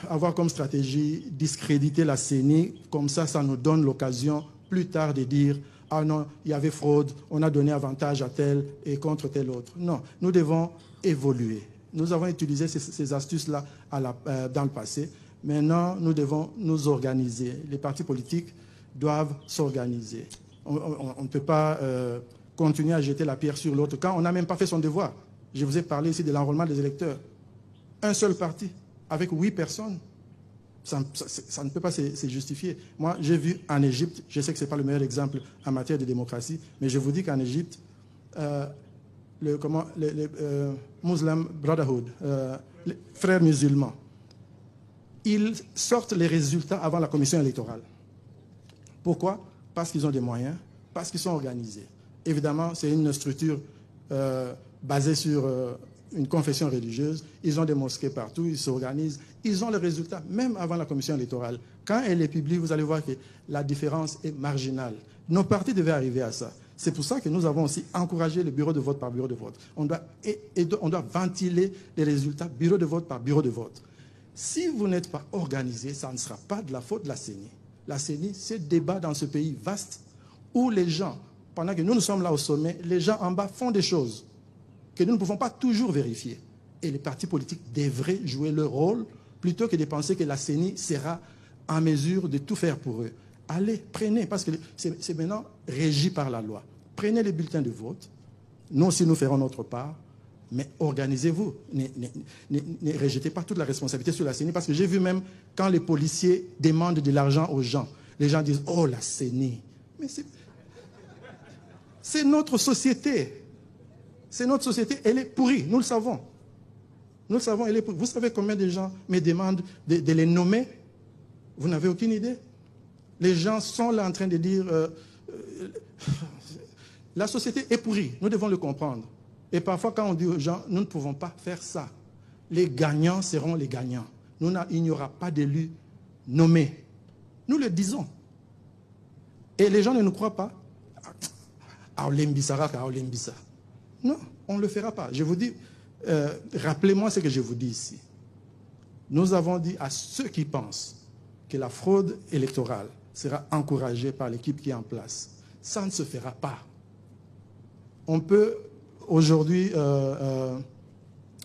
avoir comme stratégie discréditer la CENI, comme ça nous donne l'occasion plus tard de dire « Ah non, il y avait fraude, on a donné avantage à tel et contre tel autre ». Non, nous devons évoluer. Nous avons utilisé ces astuces-là dans le passé. Maintenant, nous devons nous organiser. Les partis politiques doivent s'organiser. On ne peut pas continuer à jeter la pierre sur l'autre quand on n'a même pas fait son devoir. Je vous ai parlé ici de l'enrôlement des électeurs. Un seul parti, avec 8 personnes, ça ne peut pas se justifier. Moi, j'ai vu en Égypte, je sais que ce n'est pas le meilleur exemple en matière de démocratie, mais je vous dis qu'en Égypte, le Muslim Brotherhood, les frères musulmans, ils sortent les résultats avant la commission électorale. Pourquoi? Parce qu'ils ont des moyens, parce qu'ils sont organisés. Évidemment, c'est une structure basée sur une confession religieuse. Ils ont des mosquées partout, ils s'organisent. Ils ont les résultats, même avant la commission électorale. Quand elle est publiée, vous allez voir que la différence est marginale. Nos partis devaient arriver à ça. C'est pour ça que nous avons aussi encouragé le bureau de vote par bureau de vote. On doit ventiler les résultats bureau de vote par bureau de vote. Si vous n'êtes pas organisé, ça ne sera pas de la faute de la CENI. La CENI, c'est débat dans ce pays vaste où les gens, pendant que nous sommes là au sommet, les gens en bas font des choses que nous ne pouvons pas toujours vérifier. Et les partis politiques devraient jouer leur rôle plutôt que de penser que la CENI sera en mesure de tout faire pour eux. Allez, prenez, parce que c'est maintenant régi par la loi. Prenez les bulletins de vote. Nous aussi, nous ferons notre part. Mais organisez-vous. Ne rejetez pas toute la responsabilité sur la CENI. Parce que j'ai vu même quand les policiers demandent de l'argent aux gens, les gens disent « Oh, la CENI ». Mais c'est notre société. C'est notre société. Elle est pourrie. Nous le savons. Nous le savons. Elle est pourrie. Vous savez combien de gens me demandent de les nommer? Vous n'avez aucune idée. Les gens sont là en train de dire la société est pourrie. Nous devons le comprendre. Et parfois, quand on dit aux gens, nous ne pouvons pas faire ça. Les gagnants seront les gagnants. Il n'y aura pas d'élus nommés. Nous le disons. Et les gens ne nous croient pas. Non, on ne le fera pas. Je vous dis, rappelez-moi ce que je vous dis ici. Nous avons dit à ceux qui pensent que la fraude électorale sera encouragée par l'équipe qui est en place. Ça ne se fera pas. On peut aujourd'hui...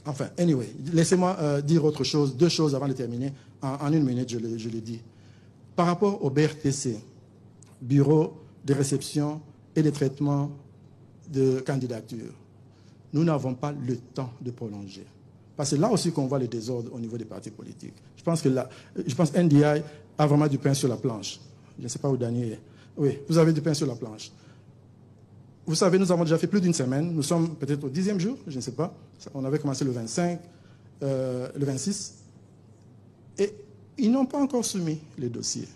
enfin, anyway, laissez-moi dire autre chose, 2 choses avant de terminer. En 1 minute, je le dis. Par rapport au BRTC, Bureau de réception et de traitement de candidature, nous n'avons pas le temps de prolonger. Parce que là aussi qu'on voit le désordre au niveau des partis politiques. Je pense que NDI a vraiment du pain sur la planche. Je ne sais pas où Daniel est. Oui, vous avez du pain sur la planche. Vous savez, nous avons déjà fait plus d'1 semaine. Nous sommes peut-être au 10e jour, je ne sais pas. On avait commencé le 25, le 26. Et ils n'ont pas encore soumis les dossiers.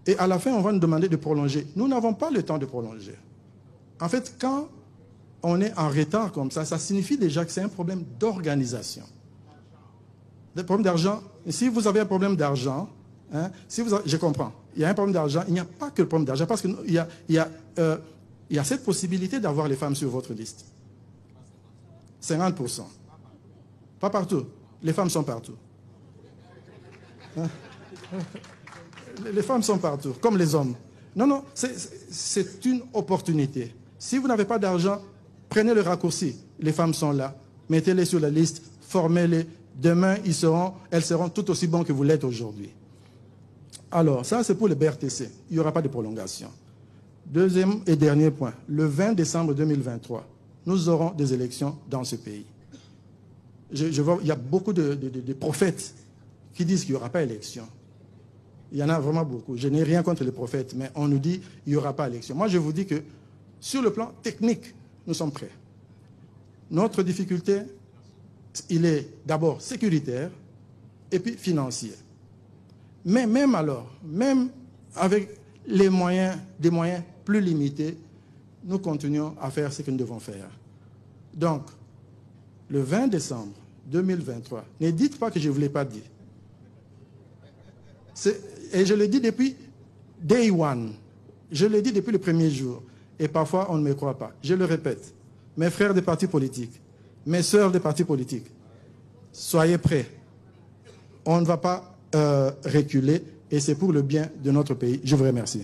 Et à la fin, on va nous demander de prolonger. Nous n'avons pas le temps de prolonger. En fait, quand on est en retard comme ça, ça signifie déjà que c'est un problème d'organisation. Des problèmes d'argent. Si vous avez un problème d'argent, hein, je comprends. Il y a un problème d'argent. Il n'y a pas que le problème d'argent, parce qu'il y a cette possibilité d'avoir les femmes sur votre liste. 50%. Pas partout. Les femmes sont partout. Hein? Les femmes sont partout, comme les hommes. Non, non, c'est une opportunité. Si vous n'avez pas d'argent, prenez le raccourci. Les femmes sont là. Mettez-les sur la liste, formez-les. Demain, elles seront tout aussi bonnes que vous l'êtes aujourd'hui. Alors, ça, c'est pour le BRTC. Il n'y aura pas de prolongation. 2e et dernier point. Le 20 décembre 2023, nous aurons des élections dans ce pays. Je vois, il y a beaucoup de prophètes qui disent qu'il n'y aura pas d'élection. Il y en a vraiment beaucoup. Je n'ai rien contre les prophètes, mais on nous dit qu'il n'y aura pas d'élection. Moi, je vous dis que sur le plan technique, nous sommes prêts. Notre difficulté, il est d'abord sécuritaire et puis financier. Mais même alors, même avec des moyens plus limités, nous continuons à faire ce que nous devons faire. Donc, le 20 décembre 2023, ne dites pas que je ne vous l'ai pas dit. Et je le dis depuis day one. Je le dis depuis le premier jour. Et parfois, on ne me croit pas. Je le répète. Mes frères des partis politiques, mes sœurs des partis politiques, Soyez prêts. On ne va pas reculer et c'est pour le bien de notre pays. Je vous remercie.